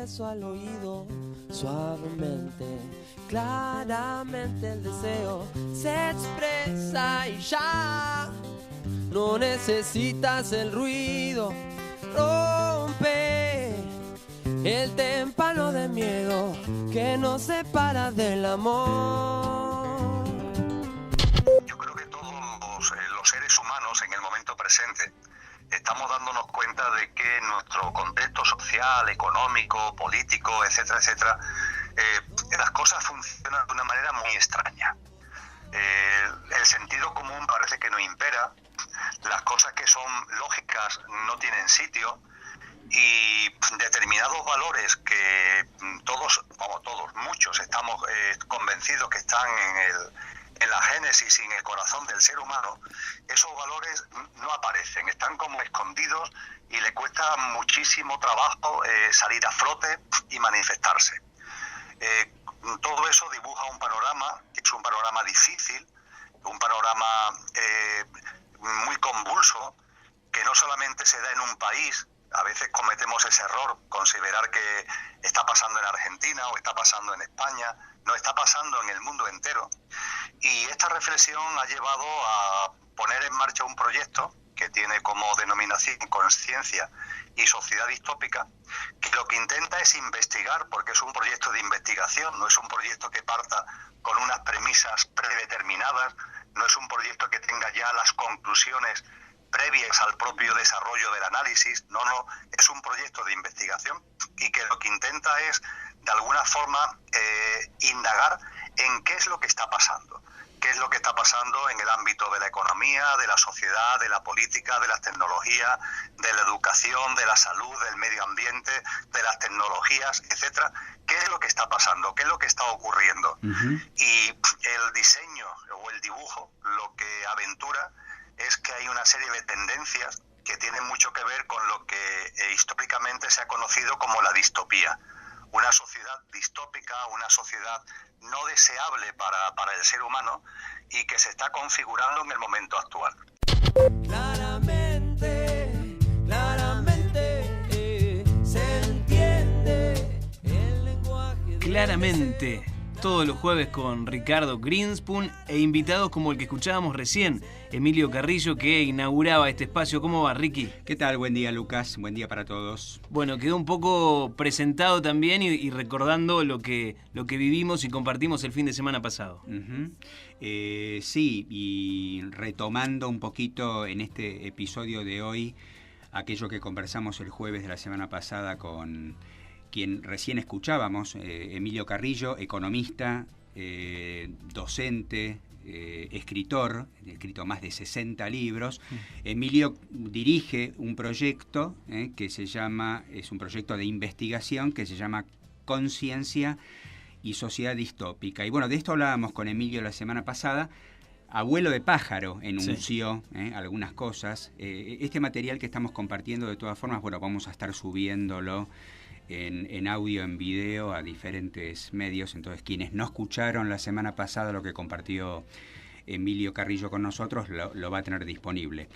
beso al oído, suavemente, claramente el deseo se expresa y ya no necesitas el ruido. Rompe el témpano de miedo que nos separa del amor. Yo creo que todos los seres humanos en el momento presente estamos dándonos cuenta de que nuestro contexto social, económico, político, etcétera, etcétera, las cosas funcionan de una manera muy extraña. El sentido común parece que no impera, las cosas que son lógicas no tienen sitio y determinados valores que muchos estamos convencidos que están en la génesis y en el corazón del ser humano, esos valores no aparecen, están como escondidos y le cuesta muchísimo trabajo salir a flote y manifestarse. Todo eso dibuja un panorama, que es un panorama difícil, un panorama muy convulso, que no solamente se da en un país. A veces cometemos ese error, considerar que está pasando en Argentina o está pasando en España, no, está pasando en el mundo entero. Y esta reflexión ha llevado a poner en marcha un proyecto que tiene como denominación Conciencia y Sociedad Distópica, que lo que intenta es investigar, porque es un proyecto de investigación, no es un proyecto que parta con unas premisas predeterminadas, no es un proyecto que tenga ya las conclusiones previas al propio desarrollo del análisis, no, es un proyecto de investigación y que lo que intenta es, de alguna forma, indagar en qué es lo que está pasando. Qué es lo que está pasando en el ámbito de la economía, de la sociedad, de la política, de las tecnologías, de la educación, de la salud, del medio ambiente, de las tecnologías, etcétera. ¿Qué es lo que está pasando? ¿Qué es lo que está ocurriendo? Uh-huh. Y el diseño o el dibujo lo que aventura es que hay una serie de tendencias que tienen mucho que ver con lo que históricamente se ha conocido como la distopía. Una sociedad distópica, una sociedad no deseable para el ser humano y que se está configurando en el momento actual. Claramente, se entiende el lenguaje. Claramente, todos los jueves con Ricardo Greenspoon e invitados como el que escuchábamos recién, Emilio Carrillo, que inauguraba este espacio. ¿Cómo va, Ricky? ¿Qué tal? Buen día, Lucas. Buen día para todos. Bueno, quedó un poco presentado también y recordando lo que vivimos y compartimos el fin de semana pasado. Uh-huh. Sí, y retomando un poquito en este episodio de hoy aquello que conversamos el jueves de la semana pasada con quien recién escuchábamos, Emilio Carrillo, economista, docente, escritor, ha escrito más de 60 libros. Emilio dirige un proyecto que es un proyecto de investigación que se llama Conciencia y Sociedad Distópica. Y bueno, de esto hablábamos con Emilio la semana pasada. Abuelo de Pájaro enunció algunas cosas. Este material que estamos compartiendo, de todas formas, bueno, vamos a estar subiéndolo en audio, en video, a diferentes medios. Entonces, quienes no escucharon la semana pasada lo que compartió Emilio Carrillo con nosotros, lo va a tener disponible.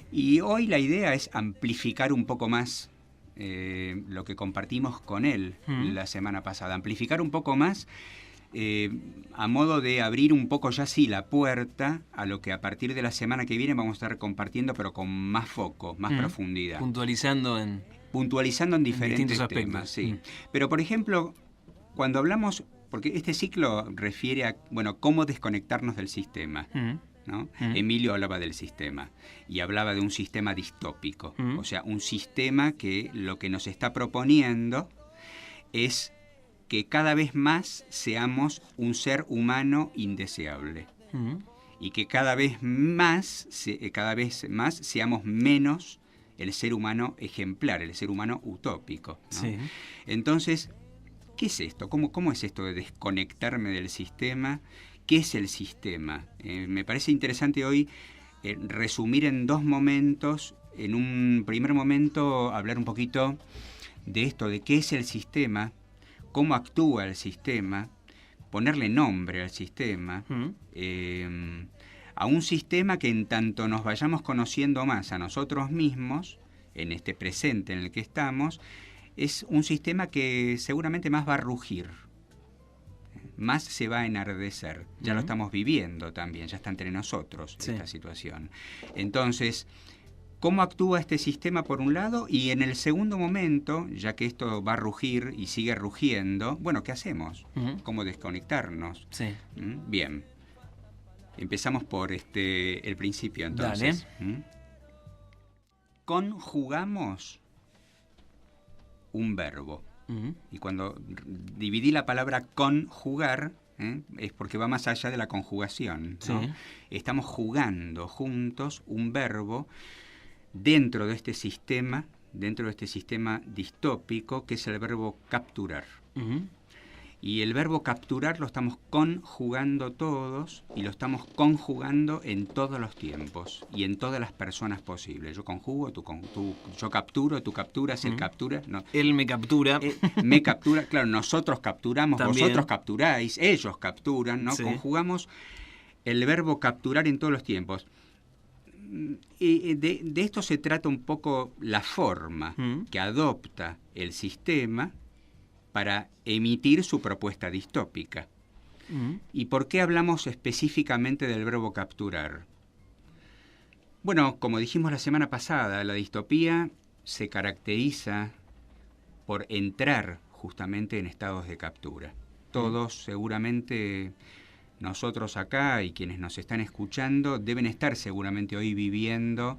Y hoy la idea es amplificar un poco más lo que compartimos con él la semana pasada. Amplificar un poco más a modo de abrir un poco ya sí la puerta a lo que a partir de la semana que viene vamos a estar compartiendo, pero con más foco, más profundidad. Puntualizando en diferentes temas, sí. Pero, por ejemplo, cuando hablamos, porque este ciclo refiere a, bueno, cómo desconectarnos del sistema, ¿no? Emilio hablaba del sistema y hablaba de un sistema distópico, o sea, un sistema que lo que nos está proponiendo es que cada vez más seamos un ser humano indeseable y que cada vez más seamos menos el ser humano ejemplar, el ser humano utópico, ¿no? Sí. Entonces, ¿qué es esto? ¿Cómo es esto de desconectarme del sistema? ¿Qué es el sistema? Me parece interesante hoy resumir en dos momentos. En un primer momento, hablar un poquito de esto, de qué es el sistema, cómo actúa el sistema, ponerle nombre al sistema, a un sistema que en tanto nos vayamos conociendo más a nosotros mismos, en este presente en el que estamos, es un sistema que seguramente más va a rugir, más se va a enardecer. Ya lo estamos viviendo también, ya está entre nosotros esta situación. Entonces, ¿cómo actúa este sistema por un lado? Y en el segundo momento, ya que esto va a rugir y sigue rugiendo, bueno, ¿qué hacemos? ¿Cómo desconectarnos? Sí. Bien. Empezamos por el principio, entonces. Dale. Conjugamos un verbo. Y cuando dividí la palabra conjugar, es porque va más allá de la conjugación, ¿no? Sí. Estamos jugando juntos un verbo dentro de este sistema distópico, que es el verbo capturar. Y el verbo capturar lo estamos conjugando todos, y lo estamos conjugando en todos los tiempos y en todas las personas posibles. Yo conjugo, yo capturo, tú capturas, él captura. No. Él me captura. Me captura, claro, nosotros capturamos, También. vosotros capturáis, ellos capturan, ¿no? Sí. Conjugamos el verbo capturar en todos los tiempos. Y de esto se trata un poco la forma que adopta el sistema para emitir su propuesta distópica. ¿Y por qué hablamos específicamente del verbo capturar? Bueno, como dijimos la semana pasada, la distopía se caracteriza por entrar justamente en estados de captura. Todos seguramente, nosotros acá y quienes nos están escuchando, deben estar seguramente hoy viviendo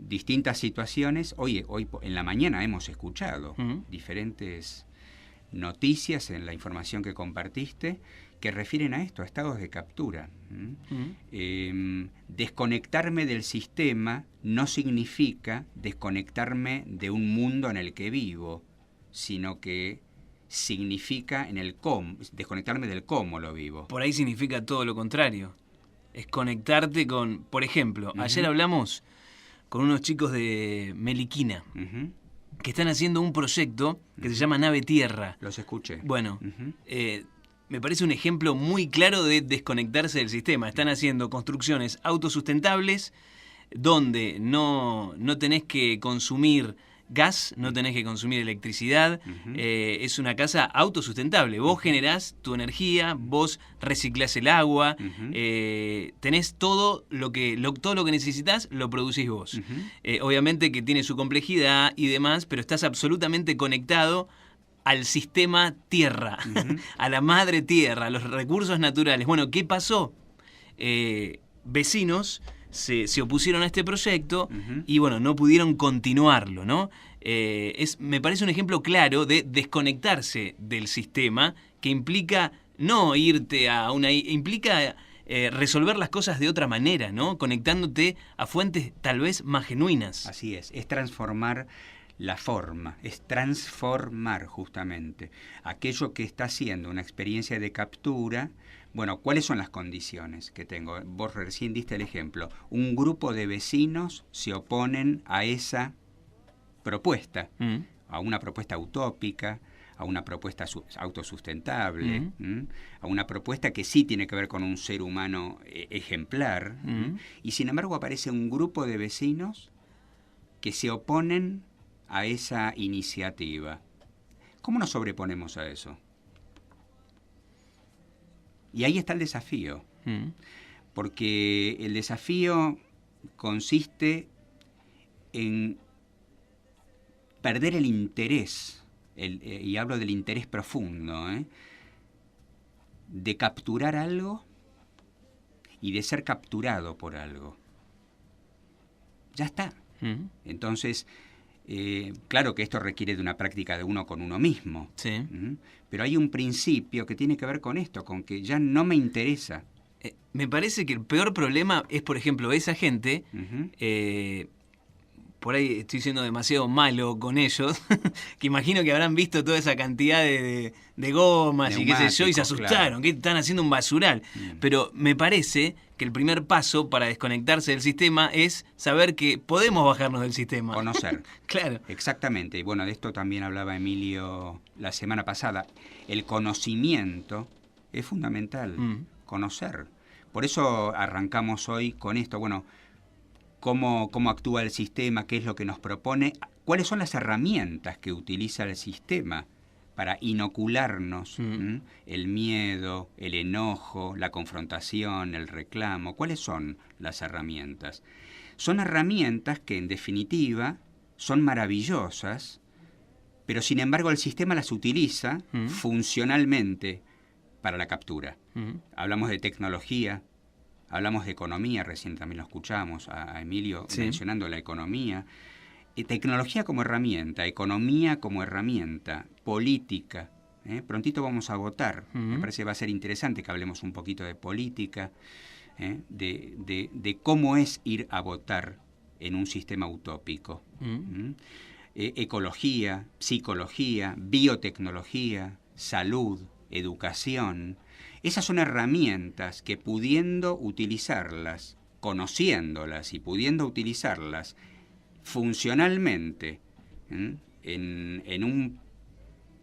distintas situaciones. Hoy en la mañana hemos escuchado diferentes noticias en la información que compartiste que refieren a esto, a estados de captura. Desconectarme del sistema no significa desconectarme de un mundo en el que vivo, sino que significa desconectarme del cómo lo vivo. Por ahí significa todo lo contrario. Es conectarte con... Por ejemplo, ayer hablamos con unos chicos de Meliquina, que están haciendo un proyecto que se llama Nave Tierra. Los escuché. Bueno, me parece un ejemplo muy claro de desconectarse del sistema. Están haciendo construcciones autosustentables donde no tenés que consumir gas, no tenés que consumir electricidad. Es una casa autosustentable. Vos generás tu energía, vos reciclás el agua, tenés todo lo que necesitas, lo producís vos. Obviamente que tiene su complejidad y demás, pero estás absolutamente conectado al sistema tierra, a la madre tierra, a los recursos naturales. Bueno, ¿qué pasó? Vecinos se opusieron a este proyecto y bueno, no pudieron continuarlo, ¿no? Me parece un ejemplo claro de desconectarse del sistema, que implica no irte implica resolver las cosas de otra manera, ¿no? Conectándote a fuentes tal vez más genuinas. Así es transformar la forma, es transformar justamente aquello que está siendo una experiencia de captura. Bueno, ¿cuáles son las condiciones que tengo? Vos recién diste el ejemplo. Un grupo de vecinos se oponen a esa propuesta, a una propuesta utópica, a una propuesta autosustentable, a una propuesta que sí tiene que ver con un ser humano ejemplar, y sin embargo aparece un grupo de vecinos que se oponen a esa iniciativa. ¿Cómo nos sobreponemos a eso? Y ahí está el desafío, porque el desafío consiste en perder el interés, y hablo del interés profundo, de capturar algo y de ser capturado por algo. Ya está. Entonces, claro que esto requiere de una práctica de uno con uno mismo. Sí. Pero hay un principio que tiene que ver con esto, con que ya no me interesa. Me parece que el peor problema es, por ejemplo, esa gente... por ahí estoy siendo demasiado malo con ellos, que imagino que habrán visto toda esa cantidad de gomas y qué sé yo, y se asustaron, claro, que están haciendo un basural. Pero me parece que el primer paso para desconectarse del sistema es saber que podemos bajarnos del sistema. Conocer. Claro. Exactamente. Y bueno, de esto también hablaba Emilio la semana pasada. El conocimiento es fundamental, conocer. Por eso arrancamos hoy con esto. Bueno, cómo actúa el sistema, qué es lo que nos propone, cuáles son las herramientas que utiliza el sistema para inocularnos el miedo, el enojo, la confrontación, el reclamo. ¿Cuáles son las herramientas? Son herramientas que, en definitiva, son maravillosas, pero sin embargo el sistema las utiliza funcionalmente para la captura. Hablamos de tecnología, hablamos de economía, recién también lo escuchamos a Emilio mencionando la economía. Tecnología como herramienta, economía como herramienta, política. Prontito vamos a votar. Me parece que va a ser interesante que hablemos un poquito de política, de cómo es ir a votar en un sistema utópico. Ecología, psicología, biotecnología, salud, educación. Esas son herramientas que, pudiendo utilizarlas, conociéndolas y pudiendo utilizarlas funcionalmente en un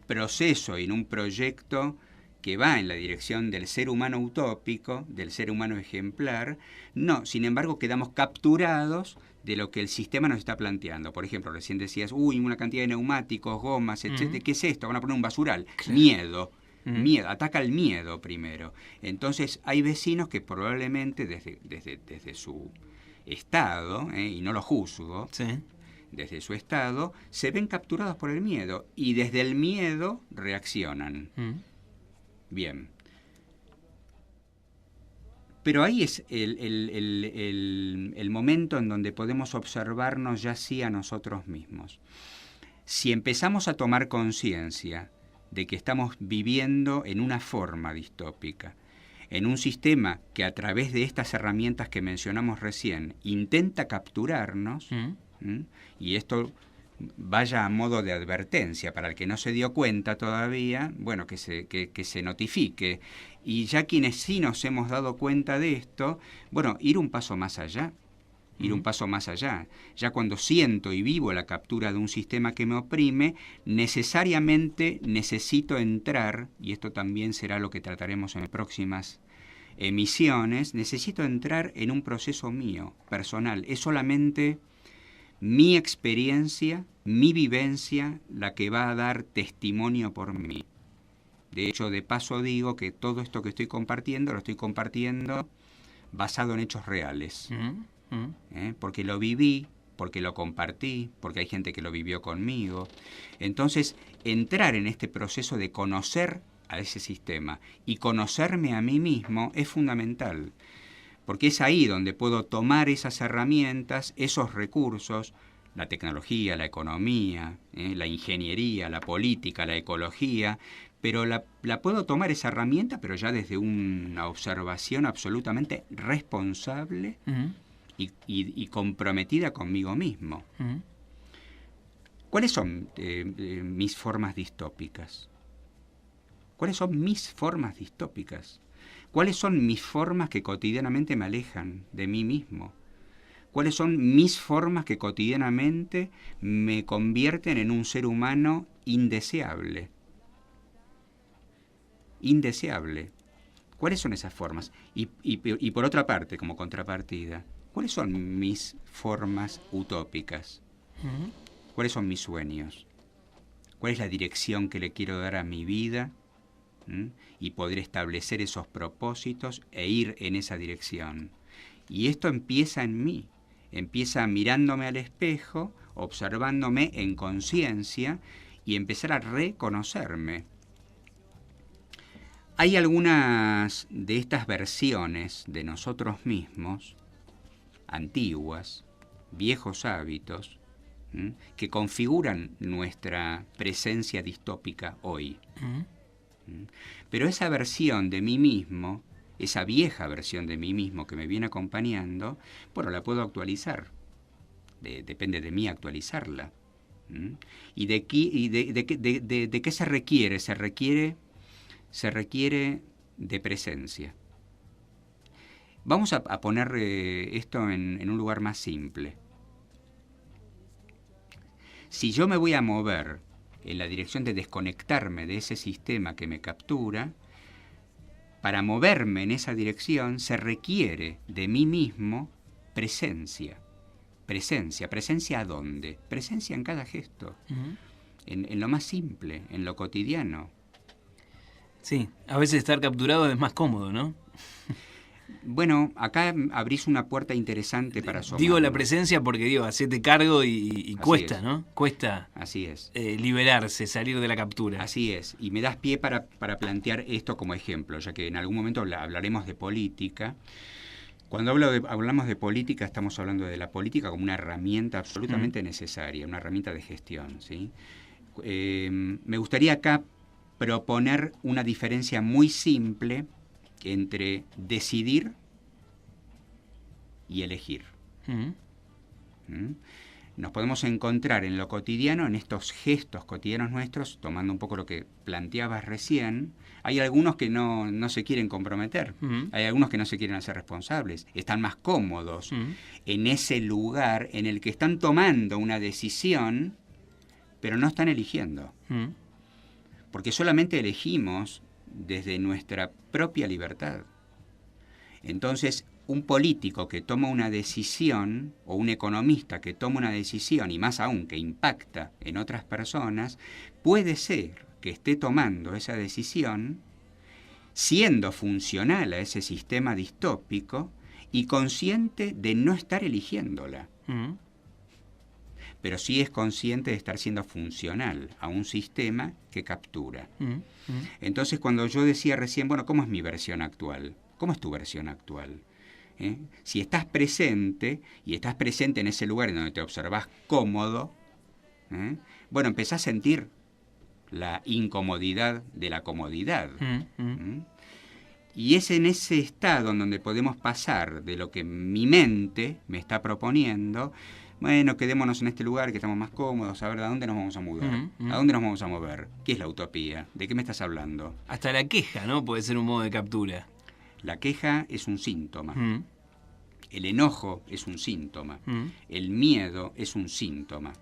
proceso y en un proyecto que va en la dirección del ser humano utópico, del ser humano ejemplar, no, sin embargo quedamos capturados de lo que el sistema nos está planteando. Por ejemplo, recién decías, una cantidad de neumáticos, gomas, etc. ¿Qué es esto? Van a poner un basural. Claro. Miedo. Miedo, ataca el miedo primero. Entonces hay vecinos que probablemente desde su estado, y no lo juzgo, desde su estado, se ven capturados por el miedo y desde el miedo reaccionan. Bien. Pero ahí es el momento en donde podemos observarnos ya sí a nosotros mismos. Si empezamos a tomar conciencia de que estamos viviendo en una forma distópica, en un sistema que a través de estas herramientas que mencionamos recién intenta capturarnos, y esto vaya a modo de advertencia para el que no se dio cuenta todavía, bueno, que se notifique. Y ya quienes sí nos hemos dado cuenta de esto, bueno, ir un paso más allá. Un paso más allá. Ya cuando siento y vivo la captura de un sistema que me oprime, necesariamente necesito entrar, y esto también será lo que trataremos en próximas emisiones, necesito entrar en un proceso mío, personal. Es solamente mi experiencia, mi vivencia, la que va a dar testimonio por mí. De hecho, de paso digo que todo esto que estoy compartiendo, lo estoy compartiendo basado en hechos reales. Porque lo viví, porque lo compartí, porque hay gente que lo vivió conmigo. Entonces, entrar en este proceso de conocer a ese sistema y conocerme a mí mismo es fundamental, porque es ahí donde puedo tomar esas herramientas, esos recursos, la tecnología, la economía, la ingeniería, la política, la ecología, pero la puedo tomar esa herramienta, pero ya desde una observación absolutamente responsable y comprometida conmigo mismo. ¿Cuáles son mis formas distópicas? ¿Cuáles son mis formas distópicas? ¿Cuáles son mis formas que cotidianamente me alejan de mí mismo? ¿Cuáles son mis formas que cotidianamente me convierten en un ser humano indeseable? Indeseable. ¿Cuáles son esas formas? Y por otra parte, como contrapartida, ¿cuáles son mis formas utópicas? ¿Cuáles son mis sueños? ¿Cuál es la dirección que le quiero dar a mi vida? Y poder establecer esos propósitos e ir en esa dirección. Y esto empieza en mí. Empieza mirándome al espejo, observándome en conciencia y empezar a reconocerme. Hay algunas de estas versiones de nosotros mismos, antiguas, viejos hábitos, que configuran nuestra presencia distópica hoy. Pero esa versión de mí mismo, esa vieja versión de mí mismo que me viene acompañando, bueno, la puedo actualizar. Depende de mí actualizarla. ¿Y de qué se requiere? Se requiere de presencia. Vamos a poner esto en un lugar más simple. Si yo me voy a mover en la dirección de desconectarme de ese sistema que me captura, para moverme en esa dirección se requiere de mí mismo presencia. presencia. ¿Presencia a dónde? Presencia en cada gesto, en lo más simple, en lo cotidiano. Sí, a veces estar capturado es más cómodo, ¿no? Bueno, acá abrís una puerta interesante para asomar. Digo la presencia porque, hacete cargo y cuesta, ¿no? Cuesta. Así es. Liberarse, salir de la captura. Así es. Y me das pie para plantear esto como ejemplo, ya que en algún momento hablaremos de política. Cuando hablamos de política, estamos hablando de la política como una herramienta absolutamente necesaria, una herramienta de gestión, ¿sí? Me gustaría acá proponer una diferencia muy simple entre decidir y elegir. Nos podemos encontrar en lo cotidiano, en estos gestos cotidianos nuestros, tomando un poco lo que planteabas recién. Hay algunos que no se quieren comprometer, hay algunos que no se quieren hacer responsables, están más cómodos en ese lugar en el que están tomando una decisión, pero no están eligiendo. Porque solamente elegimos desde nuestra propia libertad. Entonces, un político que toma una decisión, o un economista que toma una decisión, y más aún que impacta en otras personas, puede ser que esté tomando esa decisión siendo funcional a ese sistema distópico y consciente de no estar eligiéndola. Pero sí es consciente de estar siendo funcional a un sistema que captura. Entonces, cuando yo decía recién, bueno, ¿cómo es mi versión actual? ¿Cómo es tu versión actual? Si estás presente, y estás presente en ese lugar en donde te observás cómodo, bueno, empezás a sentir la incomodidad de la comodidad. Y es en ese estado en donde podemos pasar de lo que mi mente me está proponiendo. Bueno, quedémonos en este lugar que estamos más cómodos, a ver, ¿a dónde nos vamos a mudar? ¿A dónde nos vamos a mover? ¿Qué es la utopía? ¿De qué me estás hablando? Hasta la queja, ¿no? Puede ser un modo de captura. La queja es un síntoma. El enojo es un síntoma. El miedo es un síntoma.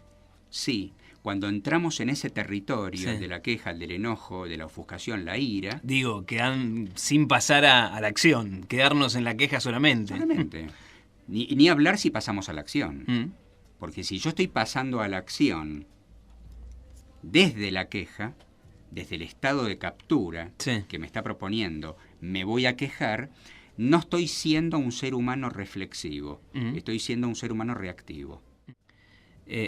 Sí, cuando entramos en ese territorio de la queja, del enojo, de la ofuscación, la ira... Digo, quedan sin pasar a la acción, quedarnos en la queja solamente. Solamente. Ni hablar si pasamos a la acción. Porque si yo estoy pasando a la acción desde la queja, desde el estado de captura que me está proponiendo, me voy a quejar, no estoy siendo un ser humano reflexivo, estoy siendo un ser humano reactivo.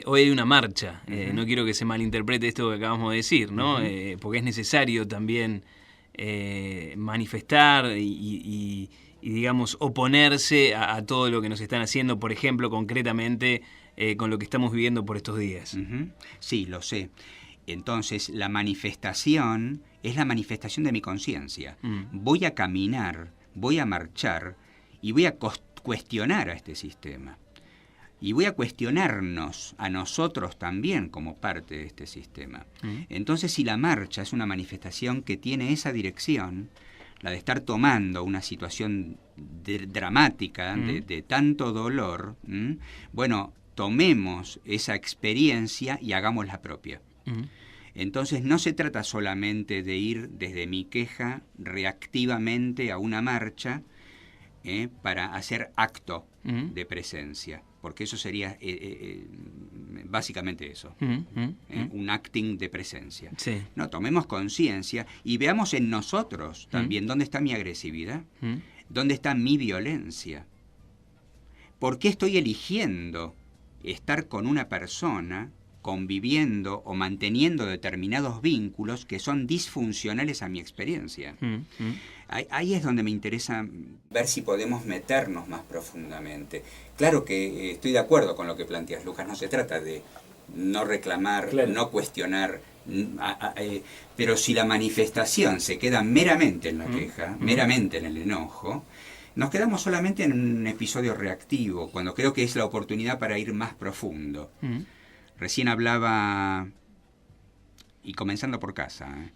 Hoy hay una marcha, no quiero que se malinterprete esto que acabamos de decir, ¿no? Porque es necesario también manifestar y digamos, oponerse a todo lo que nos están haciendo, por ejemplo, concretamente con lo que estamos viviendo por estos días. Sí, lo sé. Entonces, la manifestación es la manifestación de mi conciencia. Voy a caminar, voy a marchar y voy a cuestionar a este sistema. Y voy a cuestionarnos a nosotros también como parte de este sistema. Entonces, si la marcha es una manifestación que tiene esa dirección, la de estar tomando una situación dramática, de tanto dolor, bueno, tomemos esa experiencia y hagámosla propia. Entonces no se trata solamente de ir desde mi queja reactivamente a una marcha para hacer acto de presencia, porque eso sería básicamente eso, un acting de presencia. No, tomemos conciencia y veamos en nosotros también dónde está mi agresividad, dónde está mi violencia, por qué estoy eligiendo estar con una persona conviviendo o manteniendo determinados vínculos que son disfuncionales a mi experiencia. Ahí es donde me interesa ver si podemos meternos más profundamente. Claro que estoy de acuerdo con lo que planteas, Lucas, no se trata de no reclamar, no cuestionar, pero si la manifestación se queda meramente en la queja, meramente en el enojo, nos quedamos solamente en un episodio reactivo, cuando creo que es la oportunidad para ir más profundo. Recién hablaba, y comenzando por casa,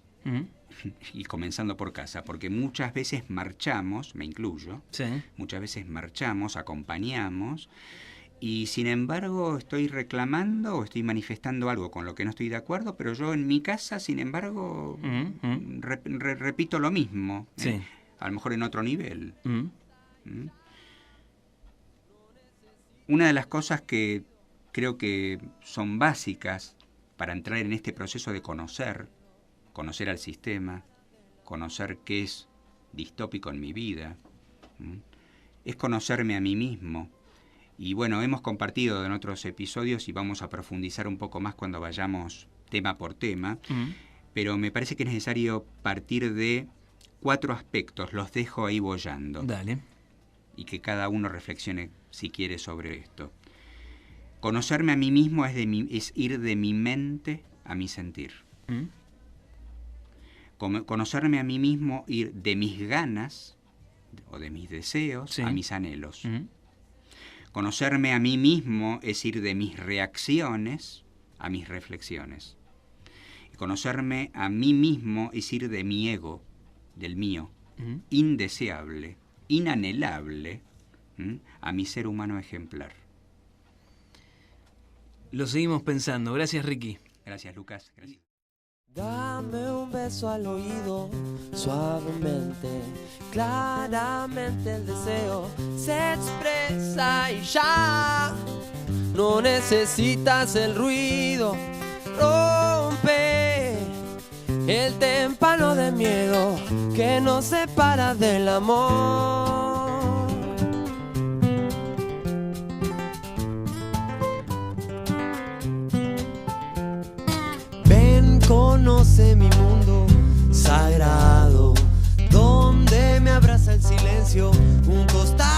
y comenzando por casa, porque muchas veces marchamos, me incluyo, muchas veces marchamos, acompañamos, y sin embargo estoy reclamando o estoy manifestando algo con lo que no estoy de acuerdo, pero yo en mi casa, sin embargo, repito lo mismo, a lo mejor en otro nivel. una de las cosas que creo que son básicas para entrar en este proceso de conocer al sistema, conocer qué es distópico en mi vida, es conocerme a mí mismo. Y bueno, hemos compartido en otros episodios y vamos a profundizar un poco más cuando vayamos tema por tema, pero me parece que es necesario partir de 4 aspectos, los dejo ahí boyando. Dale. Y que cada uno reflexione si quiere sobre esto. Conocerme a mí mismo es ir de mi mente a mi sentir. Conocerme a mí mismo, ir de mis ganas o de mis deseos a mis anhelos. Conocerme a mí mismo es ir de mis reacciones a mis reflexiones. Y conocerme a mí mismo es ir de mi ego, del mío, indeseable, inanhelable, a mi ser humano ejemplar. Lo seguimos pensando. Gracias, Ricky. Gracias, Lucas. Gracias. Dame un beso al oído, suavemente, claramente el deseo se expresa y ya. No necesitas el ruido, rompe el témpano de miedo que nos separa del amor. Conoce mi mundo sagrado, donde me abraza el silencio, un costado